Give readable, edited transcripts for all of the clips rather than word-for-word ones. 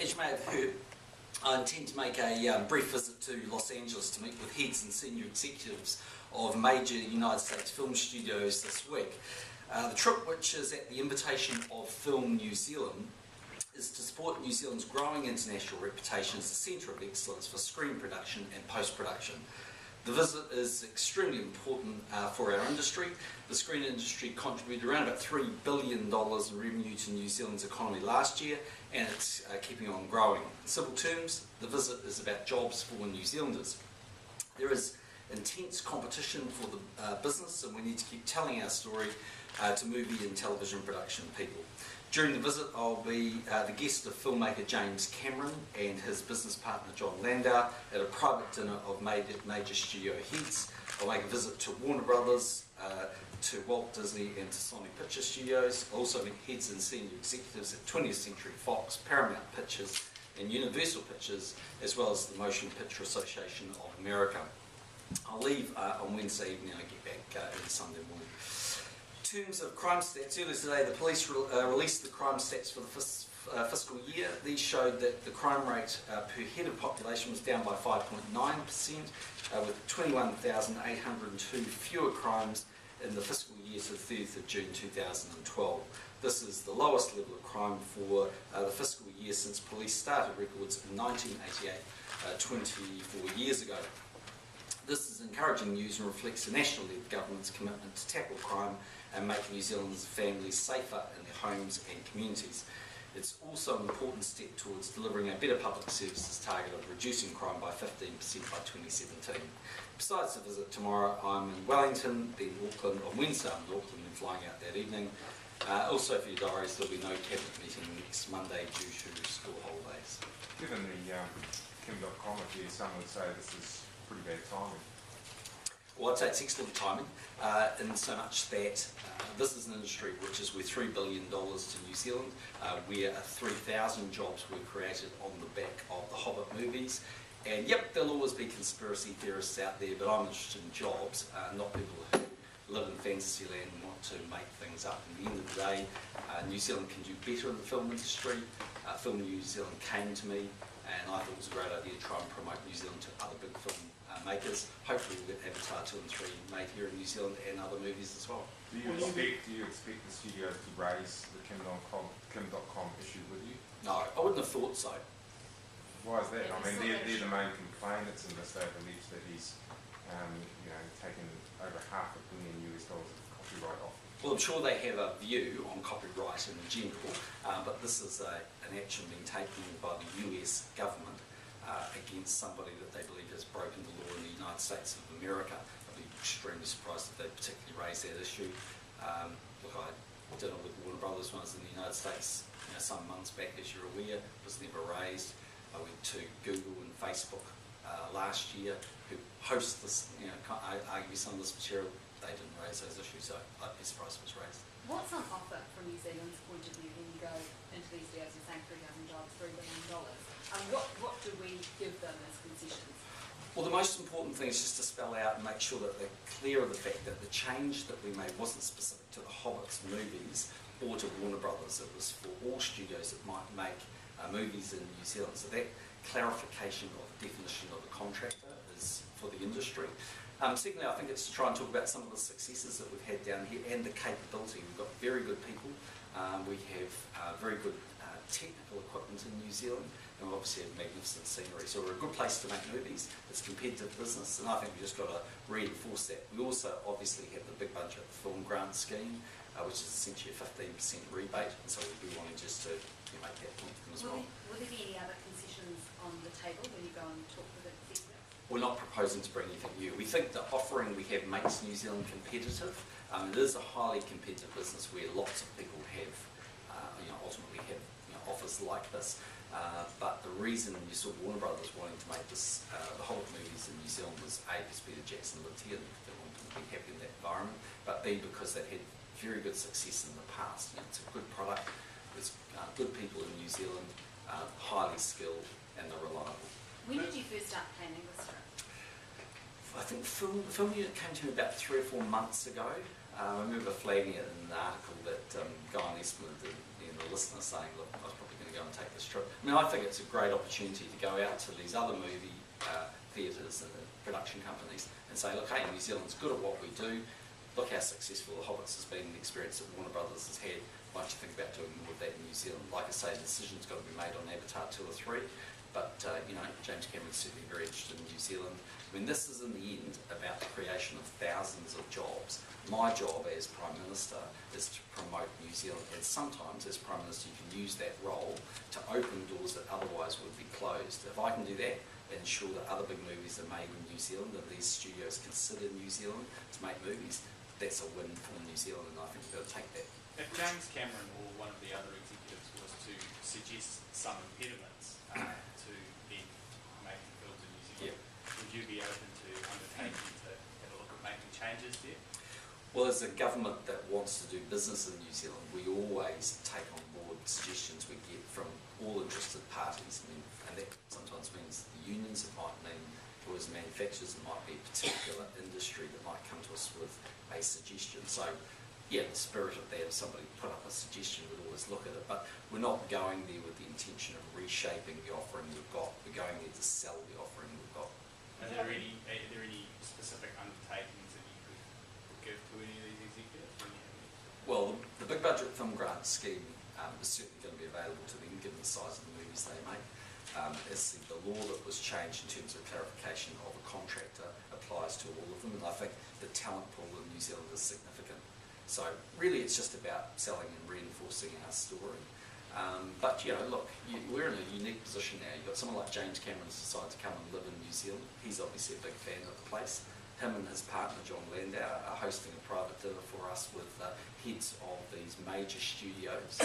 As you may have heard, I intend to make a brief visit to Los Angeles to meet with heads and senior executives of major United States film studios this week. The trip, which is at the invitation of Film New Zealand, is to support New Zealand's growing international reputation as a centre of excellence for screen production and post-production. The visit is extremely important for our industry. The screen industry contributed around about $3 billion in revenue to New Zealand's economy last year, and it's keeping on growing. In simple terms, the visit is about jobs for New Zealanders. There is intense competition for the business, and we need to keep telling our story to movie and television production people. During the visit, I'll be the guest of filmmaker James Cameron and his business partner John Landau at a private dinner of major studio heads. I'll make a visit to Warner Brothers, to Walt Disney and to Sony Picture Studios. I'll also meet heads and senior executives at 20th Century Fox, Paramount Pictures and Universal Pictures, as well as the Motion Picture Association of America. I'll leave on Wednesday evening and I get back on Sunday morning. In terms of crime stats, earlier today the police released the crime stats for the fiscal year. These showed that the crime rate per head of population was down by 5.9%, with 21,802 fewer crimes in the fiscal year to the 30th of June 2012. This is the lowest level of crime for the fiscal year since police started records in 1988, 24 years ago. This is encouraging news and reflects the national-led government's commitment to tackle crime and make New Zealand's families safer in their homes and communities. It's also an important step towards delivering a better public services target of reducing crime by 15% by 2017. Besides the visit tomorrow, I'm in Wellington, then Auckland. On Wednesday I'm in Auckland and flying out that evening. Also for your diaries, there'll be no cabinet meeting next Monday due to school holidays. Given the Kim.com affair, some would say this is pretty bad timing. Well, I'd say it's excellent timing, in so much that this is an industry which is worth $3 billion to New Zealand, where 3,000 jobs were created on the back of the Hobbit movies. And yep, there'll always be conspiracy theorists out there, but I'm interested in jobs, not people who live in fantasy land and want to make things up. At the end of the day, New Zealand can do better in the film industry. Film New Zealand came to me, and I thought it was a great idea to try and promote New Zealand to other big film makers. Hopefully we'll get Avatar 2 and 3 made here in New Zealand and other movies as well. Do you expect the studios to raise the Kim.com issue with you? No, I wouldn't have thought so. Why is that? I mean, they're the main complainants in this. They've alleged that he's taken over $500 million of copyright off. Well, I'm sure they have a view on copyright in general, but this is an action being taken by the US government against somebody that they believe has broken the law in the United States of America. I'd be extremely surprised if they particularly raise that issue. Look, I did it with Warner Brothers when I was in the United States some months back, as you're aware. It was never raised. I went to Google and Facebook last year, who host this, argue some of this material. They didn't raise those issues, so I'd be surprised if it was raised. What's on offer from New Zealand's point of view when you go into these deals? You're saying 3,000 jobs, $3 billion. What do we give them as concessions? Well, the most important thing is just to spell out and make sure that they're clear of the fact that the change that we made wasn't specific to the Hobbit's movies or to Warner Brothers. It was for all studios that might make movies in New Zealand. So that clarification of the definition of a contractor is for the industry. Secondly, I think it's to try and talk about some of the successes that we've had down here and the capability. We've got very good people. We have very good technical equipment in New Zealand, and we obviously have magnificent scenery. So we're a good place to make movies. It's competitive business, and I think we've just got to reinforce that. We also obviously have the big budget film grant scheme, which is essentially a 15% rebate, and so we'll be wanting just to make that point to them as well. Will there be any other concessions on the table when you go and talk with the executives? We're not proposing to bring anything new. We think the offering we have makes New Zealand competitive. It is a highly competitive business where lots of people have, ultimately have offers like this. But the reason you saw Warner Brothers wanting to make this, the Hobbit movies in New Zealand was A, because Peter Jackson lived here and they wanted to be happy in that environment, but B, because they'd had very good success in the past. It's a good product, there's good people in New Zealand, highly skilled, and they're reliable. When did you first start planning this trip? I think the film unit came to me about 3 or 4 months ago. I remember flagging it in an article that Guy and Eastman did being the listener saying, look, I was probably going to go and take this trip. I mean, I think it's a great opportunity to go out to these other movie theatres and production companies and say, look, hey, New Zealand's good at what we do. Look how successful The Hobbits has been, the experience that Warner Brothers has had. Why don't you think about doing more of that in New Zealand? Like I say, the decision's got to be made on Avatar 2 or 3, but James Cameron's certainly very interested in New Zealand. I mean, this is in the end about the creation of thousands of jobs. My job as Prime Minister is to promote New Zealand, and sometimes as Prime Minister you can use that role to open doors that otherwise would be closed. If I can do that, ensure that other big movies are made in New Zealand, and these studios consider New Zealand to make movies, that's a win for New Zealand, and I think we've got to take that. If James Cameron or one of the other executives was to suggest some impediments to then making films in New Zealand, would you be open to undertaking to have a look at making changes there? Well, as a government that wants to do business in New Zealand, we always take on board suggestions we get from all interested parties. I mean, and that sometimes means the unions, it might mean for as manufacturers, it might be a particular industry that might come to us with a suggestion. So, yeah, the spirit of that, if somebody put up a suggestion, we'd always look at it, but we're not going there with the intention of reshaping the offering we've got. We're going there to sell the offering we've got. Are there any specific undertakings that you could give to any of these executives? Well, the big budget film grant scheme is certainly going to be available to them given the size of the movies they make. As the law that was changed in terms of clarification of a contractor applies to all of them, and I think the talent pool in New Zealand is significant. So really it's just about selling and reinforcing our story. But look, we're in a unique position now. You've got someone like James Cameron who's decided to come and live in New Zealand. He's obviously a big fan of the place. Him and his partner John Landau are hosting a private dinner for us with heads of these major studios.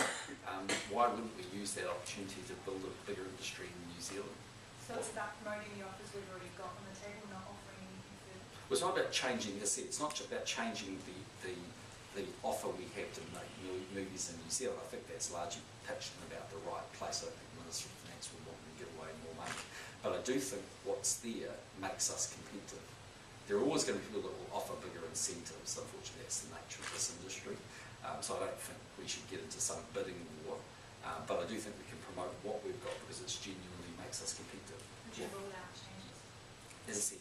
Why wouldn't we use that opportunity to build a bigger industry in New Zealand? So it's about promoting the offers we've already got on the table, not offering anything further? Well, it's not about changing this. It's not just about changing the offer we have to make movies in New Zealand. I think that's largely pitched in about the right place. I think the Minister of Finance will want to give away more money. But I do think what's there makes us competitive. There are always going to be people that will offer bigger incentives. Unfortunately, that's the nature of this industry. So I don't think we should get into some bidding war. But I do think we can promote what we've got because it genuinely makes us competitive. Would you rule out changes? As I said,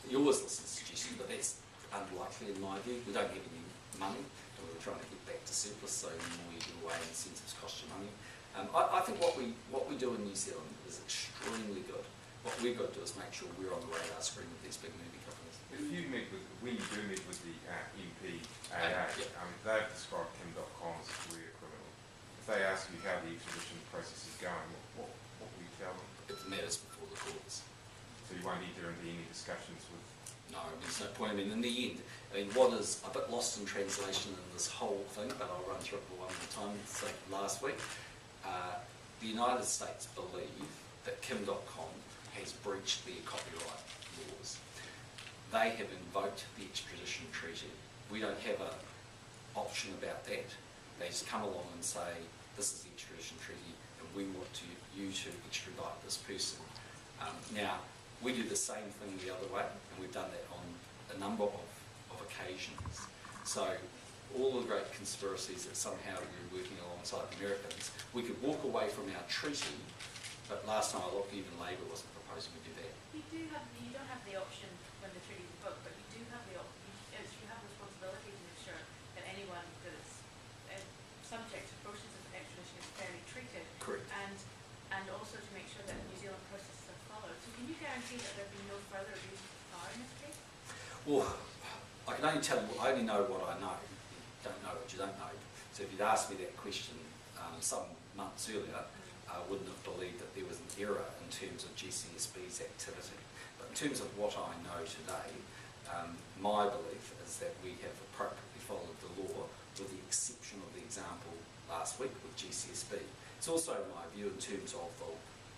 you always listen to suggestions, but that's unlikely in my view. We don't have any money, and we're trying to get back to surplus, so the more you give away, incentives cost you money. I think what we do in New Zealand is extremely good. What we've got to do is make sure we're on the radar screen with these big movie companies. When you do meet with the MPAA, they've described Kim.com as a career criminal. If they ask you how the extradition process is going, what will you tell them? It matters before the courts. So you won't enter into any discussions with... No, there's no point. I mean, in the end, what is a bit lost in translation in this whole thing, but I'll run through it one at a time. So last week, the United States believe that Kim.com has breached their copyright laws. They have invoked the extradition treaty. We don't have an option about that. They just come along and say, this is the extradition treaty, and we want you to extradite this person. Now, we do the same thing the other way, and we've done that on a number of occasions. So all the great conspiracies that somehow we're working alongside the Americans, we could walk away from our treaty, but last time I looked, even Labour wasn't proposing we do that. You don't have the option when the treaty is booked, but you do have the you have responsibility to make sure that anyone that is subject to process of extradition is fairly treated. Correct. And also to make sure that New Zealand processes are followed. So can you guarantee that there will be no further abuse of power in this case? Well, I can only tell you, I only know what I know. You don't know what you don't know. So if you'd asked me that question some months earlier, I wouldn't have believed that there was an error in terms of GCSB's activity. But in terms of what I know today, my belief is that we have appropriately followed the law with the exception of the example last week with GCSB. It's also my view in terms of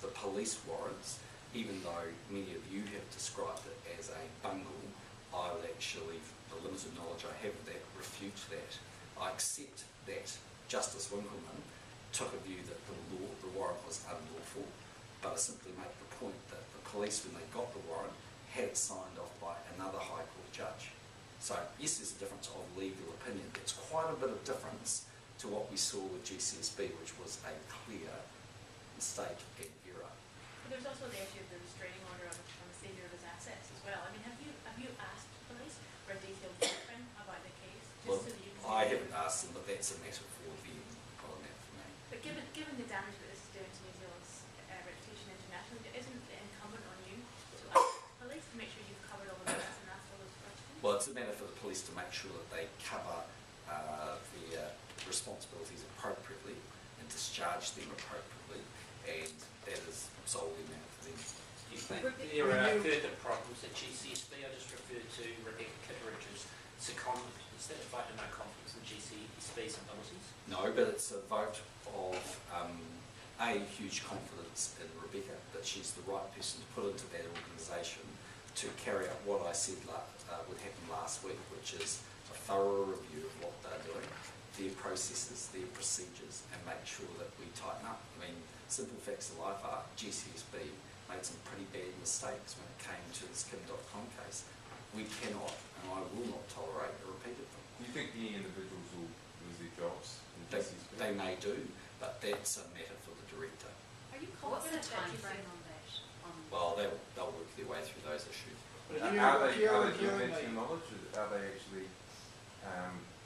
the police warrants, even though many of you have described it as a bungle, I would actually, the limited knowledge I have of that, refute that. I accept that Justice Winkleman took a view that the warrant was unlawful, but I simply make the point that the police, when they got the warrant, had it signed off by another High Court judge. So yes, there's a difference of legal opinion. There's quite a bit of difference to what we saw with GCSB, which was a clear mistake and error. But there's also the issue of the restraining order on the seizure of his assets as well. I mean, have you asked police for a detailed briefing about the case? Well, So that you can I haven't asked them, but that's a matter for them, not a matter for me. But given the damage that this is doing to New Zealand's reputation internationally, isn't it incumbent on you to ask police to make sure you've covered all the bases and asked all those questions? Well, it's a matter for the police to make sure that they cover their responsibilities appropriately and discharge them appropriately, and that is solely a matter for them. Do you think there are further problems at GCSB? I just referred to Rebecca Kitteridge's secondment. Is that a vote of no confidence in GCSB's abilities? No, but it's a vote of a huge confidence in Rebecca, that she's the right person to put into that organisation to carry out what I said would happen last week, which is a thorough review of what they're doing, their processes, their procedures, and make sure that we tighten up. I mean, simple facts of life are GCSB made some pretty bad mistakes when it came to this Kim.com case. We cannot, and I will not tolerate a repeat of them. Do you think any individuals will lose their jobs in GCSB? They may do, but that's a matter for the director. Are you confident that you bring on that? Well, they'll work their way through those issues. Are they doing that to your knowledge, or are they actually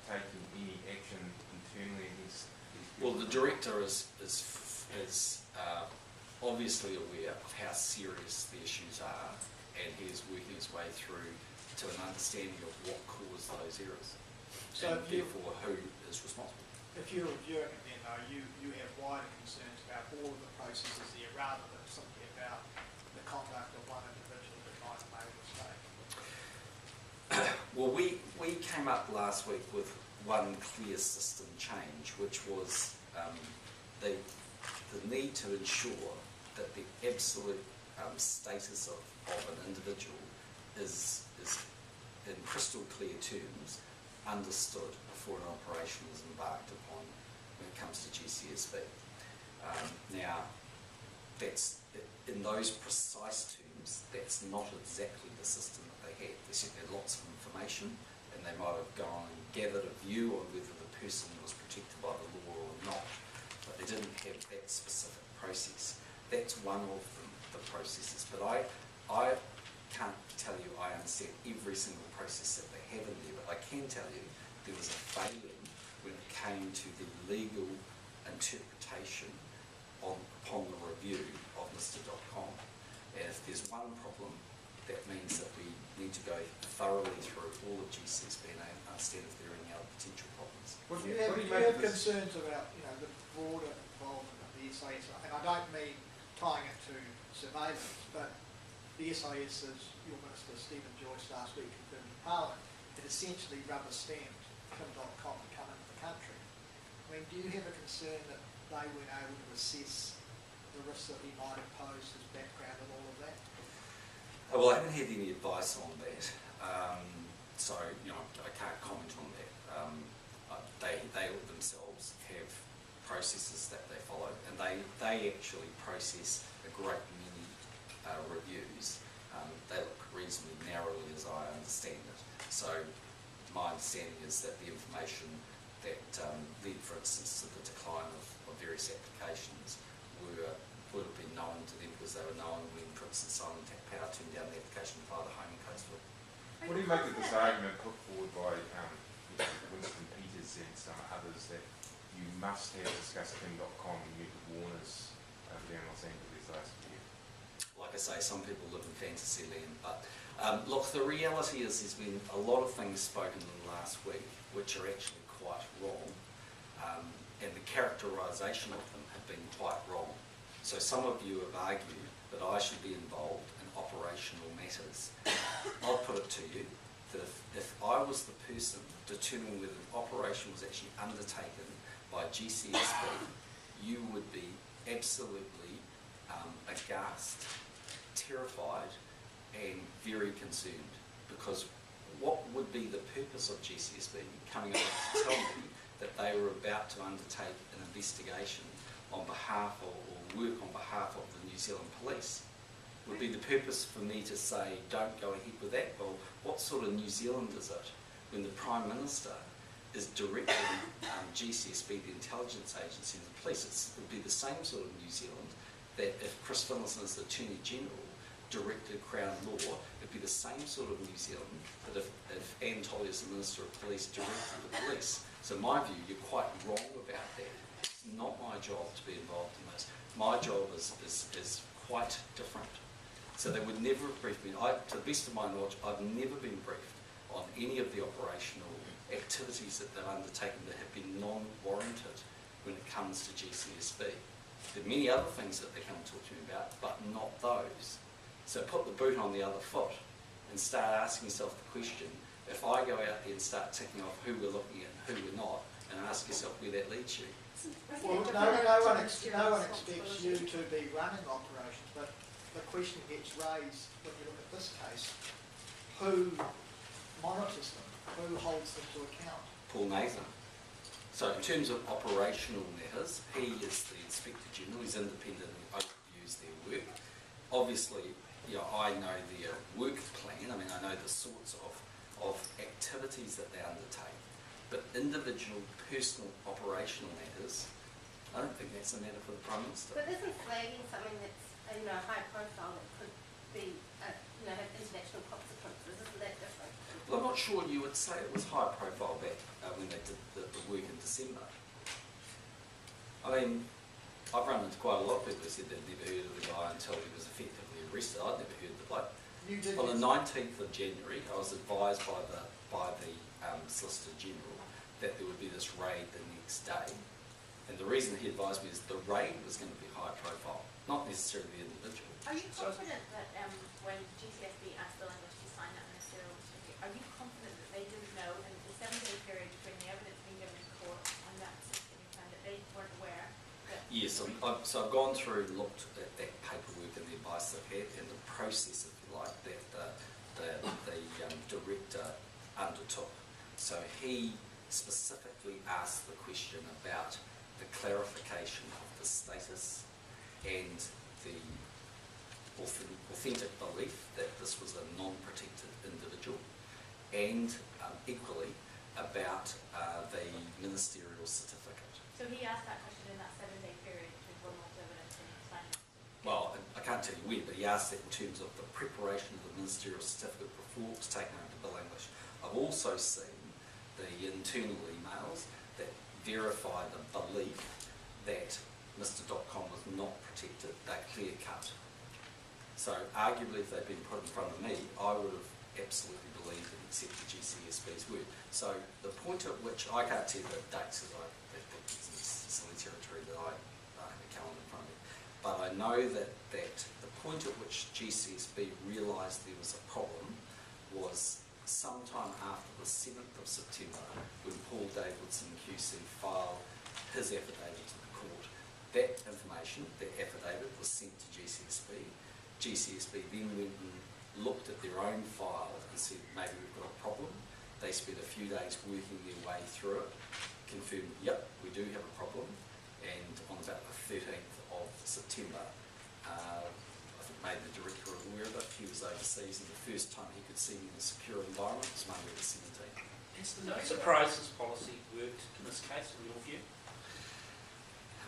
taking any action internally against these people? Well, the director is obviously aware of how serious the issues are, and he is working his way through to an understanding of what caused those errors, So and therefore who is responsible. If you're reviewing it then though, you have wider concerns about all of the processes there rather than simply about the conduct of one individual that might have made a mistake. Well, we came up last week with one clear system change, which was the need to ensure that the absolute status of an individual is in crystal clear terms understood before an operation is embarked upon when it comes to GCSB. Now, that's in those precise terms, that's not exactly the system that they had. They said they had lots of information, and they might have gone and gathered a view on whether the person was protected by the law or not, but they didn't have that specific process. That's one of the processes, but I can't tell you I understand every single process that they have in there, but I can tell you there was a failing when it came to the legal interpretation upon the review of Mr.com. And if there's one problem, that means that we need to go thoroughly through all of GCSB and understand if there are any other potential problems. Do you have concerns about the broader involvement of the SIS? And I don't mean tying it to surveillance, but the SIS, as your Minister Stephen Joyce last week confirmed in Parliament, it essentially rubber stamped Kim.com to come into the country. I mean, do you have a concern that they weren't able to assess the risks that he might have posed, his background and all of that? Well, I haven't had any advice on that, so I can't comment on that. They themselves have processes that they follow, and they actually process a great many reviews. They look reasonably narrowly, as I understand it. So my understanding is that the information that led, for instance, to the decline of various applications would have been known to them because they were known when, for instance, Simon Power turned down the application via the Home and Coastal. What do you make of this argument put forward by Winston Peters and some others that you must have discussed Kim.com and met with Warner's over there in Los Angeles last year? Like I say, some people live in fantasy land, but look, the reality is there's been a lot of things spoken in the last week which are actually quite wrong, and the characterisation of them have been quite wrong. So some of you have argued that I should be involved in operational matters. I'll put it to you that if I was the person determining whether an operation was actually undertaken by GCSB, you would be absolutely aghast, terrified, and very concerned, because what would be the purpose of GCSB coming over to tell me that they were about to undertake an investigation on behalf or work on behalf of the New Zealand Police? Would be the purpose for me to say, don't go ahead with that? Well, what sort of New Zealand is it when the Prime Minister is directing GCSB, the intelligence agency, and the police. It would be the same sort of New Zealand that if Chris Finlayson as the Attorney General directed Crown Law, it'd be the same sort of New Zealand that if Anne Tolley as the Minister of Police directed the police. So in my view, you're quite wrong about that. It's not my job to be involved in this. My job is quite different. So they would never have briefed me. To the best of my knowledge, I've never been briefed on any of the operational activities that they've undertaken that have been non-warranted when it comes to GCSB. There are many other things that they come and talk to me about, but not those. So put the boot on the other foot and start asking yourself the question, if I go out there and start ticking off who we're looking at and who we're not, and ask yourself where that leads you. Well, no one expects you to be running operations, but the question gets raised when you look at this case, who monitors them? Who holds them to account? Paul Nathan. So in terms of operational matters, he is the Inspector General. He's independent and overviews their work. Obviously, I know their work plan. I mean, I know the sorts of activities that they undertake. But individual, personal, operational matters, I don't think that's a matter for the Prime Minister. But isn't flagging something that's high profile that could be have international consequences? Isn't that different? Well, I'm not sure you would say it was high profile back when they did the work in December. I mean, I've run into quite a lot of people who said they'd never heard of the guy until he was effectively arrested. I'd never heard of the bloke. On the 19th of January, I was advised by the Solicitor General that there would be this raid the next day. And the reason he advised me is the raid was going to be high profile, not necessarily the individual. Are you confident that when GCSB asked the language to sign that ministerial certificate, are you confident that they didn't know in the 7-day period between the evidence being given in court and that certificate being signed that they weren't aware? Yes, so I've gone through and looked at that paperwork and the advice they've had and the process, if you like, that the director undertook. So he specifically asked the question about the clarification of the status and the authentic belief that this was a non-protected individual, and equally about the ministerial certificate. So he asked that question in that 7-day period between one month's evidence and signing. Well, I can't tell you when, but he asked it in terms of the preparation of the ministerial certificate before it was taken over to Bill English. I've also seen the internal emails that verify the belief that Mr.com was not protected. They're clear cut. So arguably if they'd been put in front of me, I would have absolutely believed and accepted GCSB's word. So the point at which, I can't tell you the dates because it's silly territory that I have a calendar in front of me, but I know that the point at which GCSB realised there was a problem was sometime after the 7th of September when Paul Davidson QC filed his affidavit to the court. That information, that affidavit, was sent to GCSB. GCSB then went and looked at their own file and said, maybe we've got a problem. They spent a few days working their way through it, confirmed, yep, we do have a problem, and on about the 13th of September, I think made the director aware of it. He was overseas, and the first time he could see me in a secure environment was Monday the 17th. Has the no surprises policy worked in this case, in your view?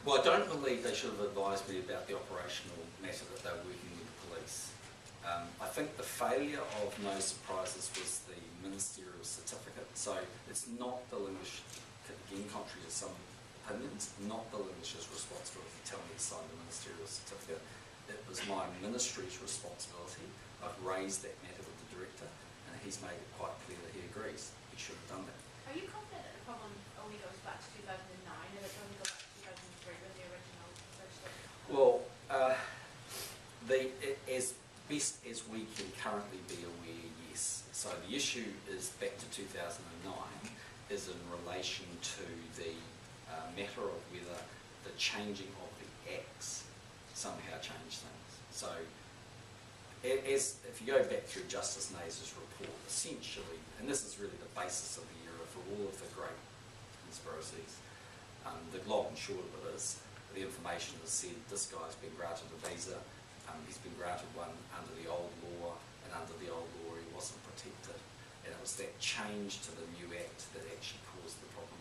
Well, I don't believe they should have advised me about the operational matter that they were working with the police. I think the failure of no surprises was the ministerial certificate. So it's not Bill English, again contrary to some opinions, not Bill English's responsibility to tell me to sign the ministerial certificate. It was my ministry's responsibility. I've raised that matter with the director, and he's made it quite clear that he agrees he should have done that. Are you confident that the problem only goes back to 2009 and it only goes back to 2003 when the original legislation? Well, as best as we can currently be aware, yes. So the issue is back to 2009 is in relation to the matter of whether the changing of the acts somehow changed things. So if you go back through Justice Naser's report, essentially, and this is really the basis of the era for all of the great conspiracies, the long and short of it is, the information has said this guy's been granted a visa, he's been granted one under the old law, and under the old law he wasn't protected. And it was that change to the new act that actually caused was the problem.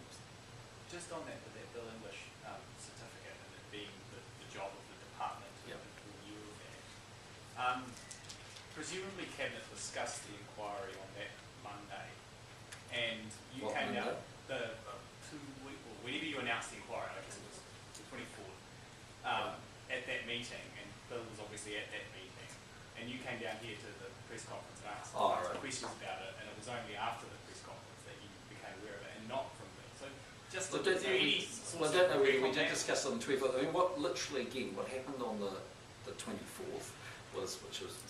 Just on that, with that Bill English certificate and it being the job of the department to review that, presumably Cabinet discussed the inquiry on that Monday, and you What came Monday? out the 2 week, or whenever you announced the inquiry, I guess it was the 24th, at that meeting, and Bill was obviously at that meeting, and you came down here to the press conference and asked questions about it, and it was only after the press conference that you became aware of it, and not from Bill. So just Well, is there any Well, I source don't of know whether we proof on did that? discuss it on the 24th. I mean, what literally, again, what happened on the 24th was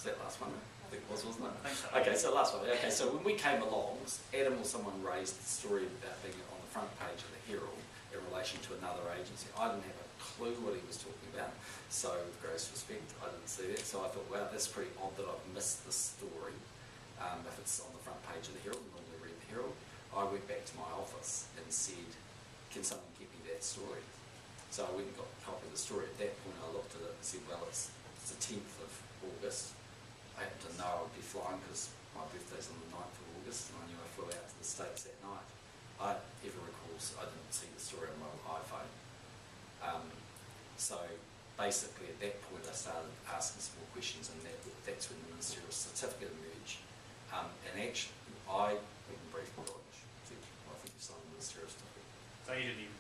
that last one? I think it was, wasn't it? I think so. Okay, so last one. Okay, so when we came along, Adam or someone raised the story about being on the front page of the Herald in relation to another agency. I didn't have a clue what he was talking about, so with greatest respect, I didn't see that. So I thought, wow, that's pretty odd that I've missed this story. If it's on the front page of the Herald, I normally read the Herald. I went back to my office and said, can someone get me that story? So I went and got a copy of the story. At that point I looked at it and said, well, it's the 10th of August. I happened to know I would be flying because my birthday's on the 9th of August and I knew I flew out to the States that night. I ever recalls I didn't see the story on my iPhone. So basically at that point I started asking some more questions, and that's when the ministerial certificate emerged. And actually I didn't brief my lodge. I think you signed the ministerial certificate. So you didn't even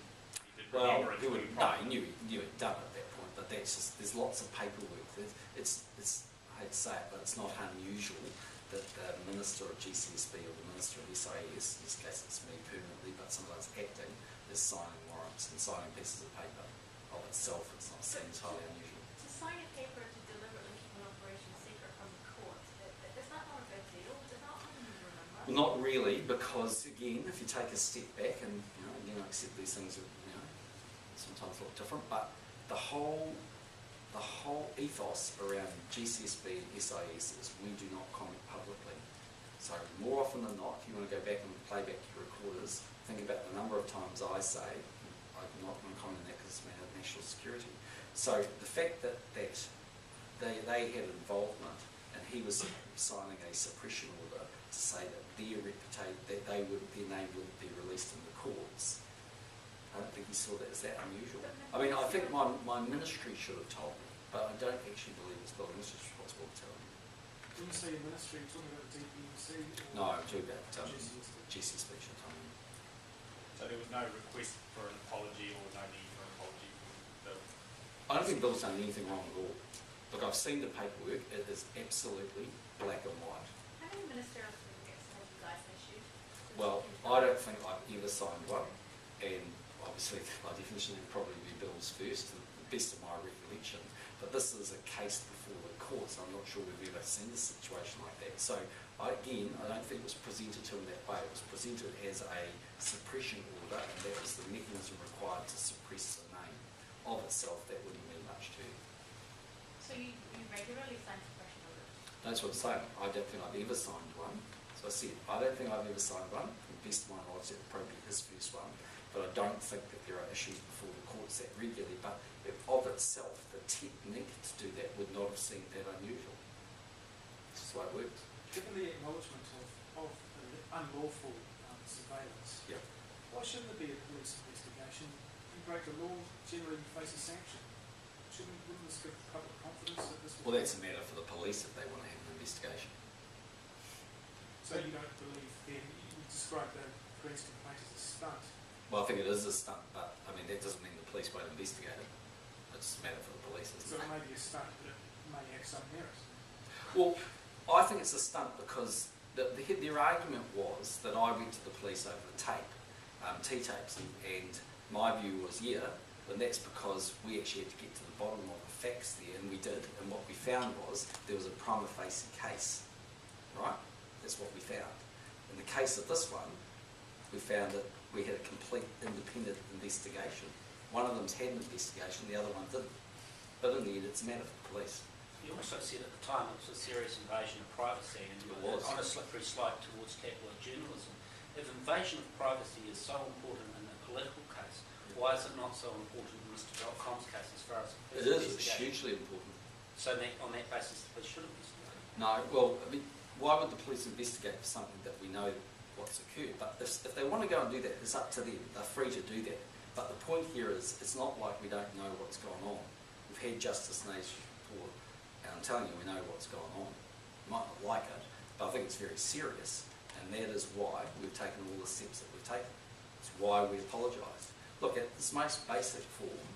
Well, remember it he until would, you no, prompted. he knew it done at that point, but that's just, there's lots of paperwork. It's I hate to say it, but it's not unusual that the Minister of GCSB or the Minister of SIS, in this case it's me permanently, but sometimes acting, is signing warrants and signing pieces of paper. Of itself, it's not entirely unusual. To sign a paper to deliberately keep an operation secret from the court, is that not a big deal? Is that something you remember? Not really, because again, if you take a step back and again, I accept these things are sometimes look different, but the whole ethos around GCSB and SIS is we do not comment publicly. So more often than not, if you want to go back and play back your recorders, think about the number of times I say, I'm not going to comment on that because it's a matter of national security. So the fact that they had involvement and he was signing a suppression order to say that their reputation, that their name wouldn't be released in the courts, I don't think he saw that as that unusual. I mean, I think my ministry should have told me, but I don't actually believe it's the minister's responsible to tell me. When you say your ministry, you're talking about the DPC? No, I'm talking about GCSB should have told me. So there was no request for an apology or no need for an apology from Bill? I don't think Bill's done anything wrong at all. Look, I've seen the paperwork. It is absolutely black and white. How many ministerial certificates have you guys issued? Well, I don't think I've ever signed one, and obviously by definition it would probably be Bill's first, to the best of my recollection. But this is a case before the courts. I'm not sure we've ever seen a situation like that. So again, I don't think it was presented to him that way. It was presented as a suppression order, and that was the mechanism required to suppress the name. Of itself, that wouldn't mean much to you. So you regularly sign suppression orders? That's what I'm saying. I don't think I've ever signed one. So I said, I don't think I've ever signed one. To the best of my knowledge, that would probably be his first one. But I don't think that there are issues before the courts that regularly. But of itself, the technique to do that would not have seemed that unusual. This is the way it works. Given the acknowledgement of unlawful surveillance, Yeah. why shouldn't there be a police investigation? You break the law, generally you face a sanction. Wouldn't this give public confidence that this will... Well, that's a matter for the police if they want to have an investigation. So you don't believe then, you describe the police complaint as a stunt. Well, I think it is a stunt, but I mean, that doesn't mean the police won't investigate it. It's a matter for the police, isn't So it? it may be a stunt, but it may have some merit. Well, I think it's a stunt because their argument was that I went to the police over the tape, T-tapes, and my view was, and that's because we actually had to get to the bottom of the facts there, and we did. And what we found was there was a prima facie case, right? That's what we found. In the case of this one, we found that we had a complete independent investigation. One of them's had an investigation, the other one didn't. But in the end, it's a matter for the police. You also said at the time it was a serious invasion of privacy and It was. on a slippery slope towards tabloid journalism. If invasion of privacy is so important in a political case, why is it not so important in Mr.com's case as far as It is, it's hugely important. So that, on that basis, the police should investigate. No, well, I mean, why would the police investigate for something that we know what's occurred. But if they want to go and do that, it's up to them. They're free to do that. But the point here is, it's not like we don't know what's going on. We've had Justice Nation's report, and I'm telling you, we know what's going on. You might not like it, but I think it's very serious, and that is why we've taken all the steps that we've taken. It's why we apologise. Look, at its most basic form,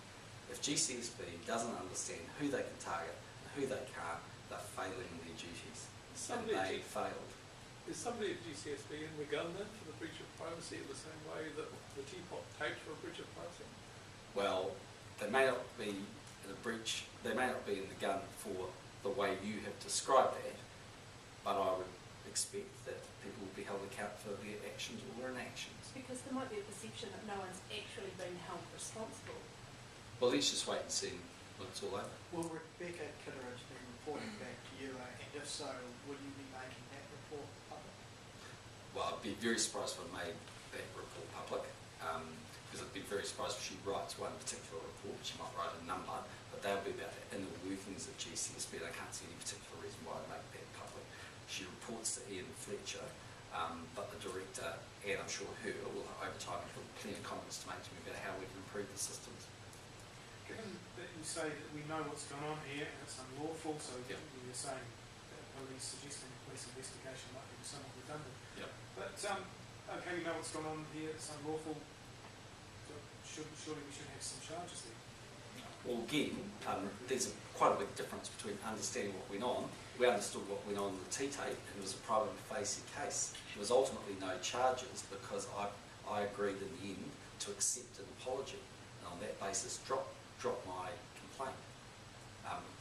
if GCSB doesn't understand who they can target and who they can't, they're failing in their duties. And they failed. Is somebody at GCSB in the gun then for the breach of privacy in the same way that the teapot tapes for a breach of privacy? Well, they may not be in a breach, they may not be in the gun for the way you have described that, but I would expect that people will be held accountable for their actions or inactions. Because there might be a perception that no one's actually been held responsible. Well, let's just wait and see when it's all over. Will Rebecca Kitteridge be reporting back to you, and if so, will you be making that report public? Well, I'd be very surprised if I made that report public, because I'd be very surprised if she writes one particular report. She might write a number, but they'll be about the inner workings of GCSB, and I can't see any particular reason why I'd make that public. She reports to Ian Fletcher, but the director, and I'm sure her, will over time have plenty of comments to make to me about how we can improve the systems. Given that you say that we know what's going on here and it's unlawful, so Yep. you're saying police suggesting a police investigation might be somewhat redundant. Yep. But okay, we know what's going on here, it's unlawful. So surely we should have some charges there. Well, again, there's quite a big difference between understanding what went on. We understood what went on in the T-tape, and it was a prima facie case. There was ultimately no charges because I agreed in the end to accept an apology, and on that basis drop my complaint.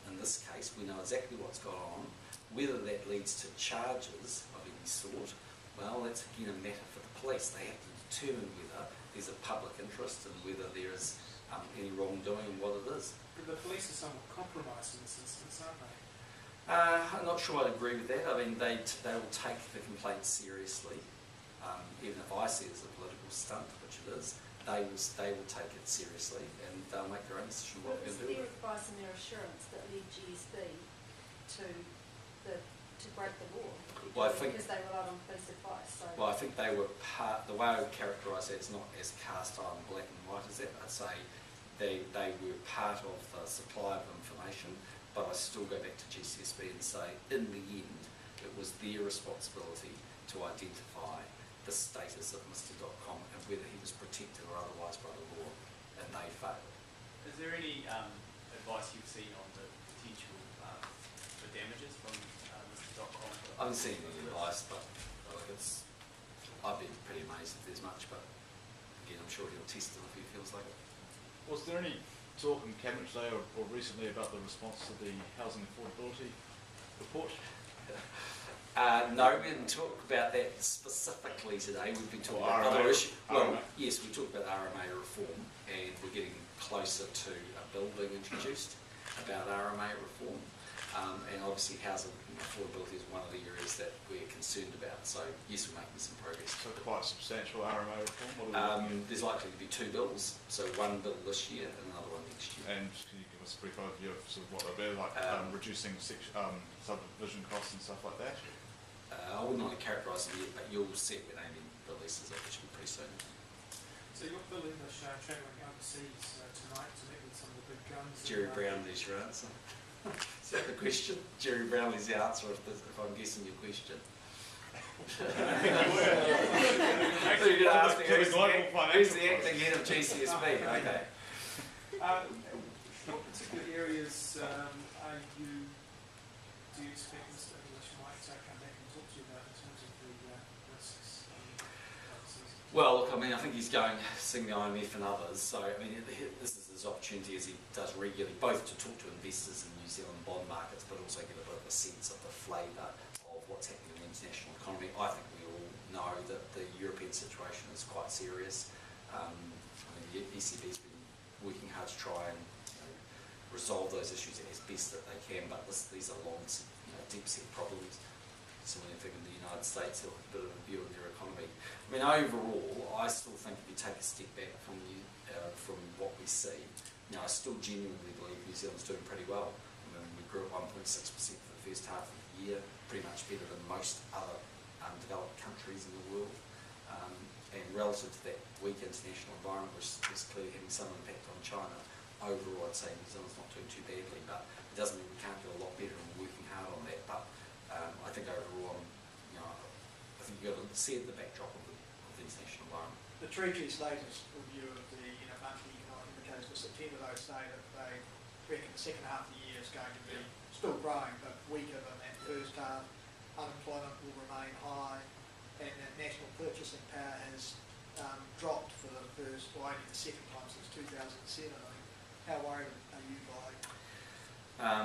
In this case, we know exactly what's gone on. Whether that leads to charges of any sort, well, that's again a matter for the police. They have to determine whether there's a public interest and whether there is any wrongdoing and what it is. But the police are somewhat compromised in this instance, aren't they? I'm not sure I'd agree with that. I mean, they will take the complaint seriously, even if I see it as a political stunt, which it is. They will take it seriously, and they'll make their own decision what they're going to do. Was their advice and their assurance that led GSB to break the law? Well, I think, because they relied on police advice. So. well, I think they were part. The way I would characterise that is not as cast iron black and white as that. I'd say they were part of the supply of information, but I still go back to GCSB and say, in the end, it was their responsibility to identify the status of Mr.com and whether he was protected or otherwise by the law, and they failed. Is there any advice you've seen on the potential for damages from Mr.com? I haven't seen any advice, but look, I'd be pretty amazed if there's much, but again, I'm sure he'll test it if he feels like it. Was there any talk in Cabinet today or recently about the response to the housing affordability report? No, we didn't talk about that specifically today. We've been talking about other issues. Well, yes, we talked about RMA reform, and we're getting closer to a bill being introduced about RMA reform. And obviously housing affordability is one of the areas that we're concerned about. So yes, we're making some progress. So quite substantial RMA reform? There's likely to be two bills. So one bill this year and another one next year. And can you give us a brief overview of sort of what they'll be like, reducing subdivision costs and stuff like that? I wouldn't want to characterise them yet, but you'll see it when Amy releases it, which will be pretty soon. So you've got Bill English travelling overseas tonight to meet with some of the big guns. Jerry Brownlee's your answer. Is that the question? Jerry Brownlee's the answer if I'm guessing your question. You're going to ask me who's the acting head of GCSB? Okay. What particular areas do you expect Mr. English might come back and talk to you about in terms of the risks overseas? Well, look, I mean, I think he's going seeing the IMF and others. So, I mean, this is his opportunity, as he does regularly, both to talk to investors in New Zealand bond markets, but also get a bit of a sense of the flavour of what's happening in the international economy. I think we all know that the European situation is quite serious. I mean, the ECB's been working hard to try and resolve those issues as best that they can, but these are long, deep-set problems. Similarly, I think in the United States, they'll have a bit of a view of their economy. I mean, overall, I still think if you take a step back from what we see, I still genuinely believe New Zealand's doing pretty well. I mean, we grew at 1.6% for the first half of the year, pretty much better than most other developed countries in the world. And relative to that weak international environment, which is clearly having some impact on China, overall I'd say New Zealand's not doing too badly, but it doesn't mean we can't do a lot better, and we're working hard on that. But I think overall, I think you've got to see it in the backdrop of the international environment. The Treasury's latest review of the monthly economic indicators for September, though, say that they reckon the second half of the year is going to be still growing, but weaker than that first half. Unemployment will remain high, and that national purchasing power has dropped for the first, or only the second time since 2007. I mean, how worried are you by?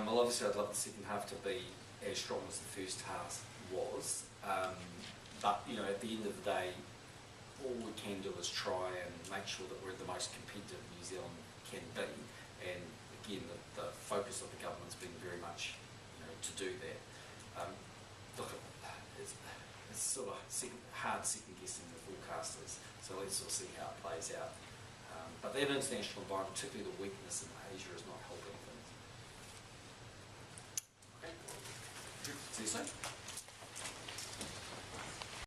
Well, obviously I'd love the second half to be as strong as the first half was, but at the end of the day, all we can do is try and make sure that we're the most competitive New Zealand can be, and again, the focus of the government's been very much, to do that. Look, it's sort of hard second guessing the forecasters, so let's sort of see how it plays out. But that international environment, particularly the weakness in Asia, is not helping things. Okay. See you soon.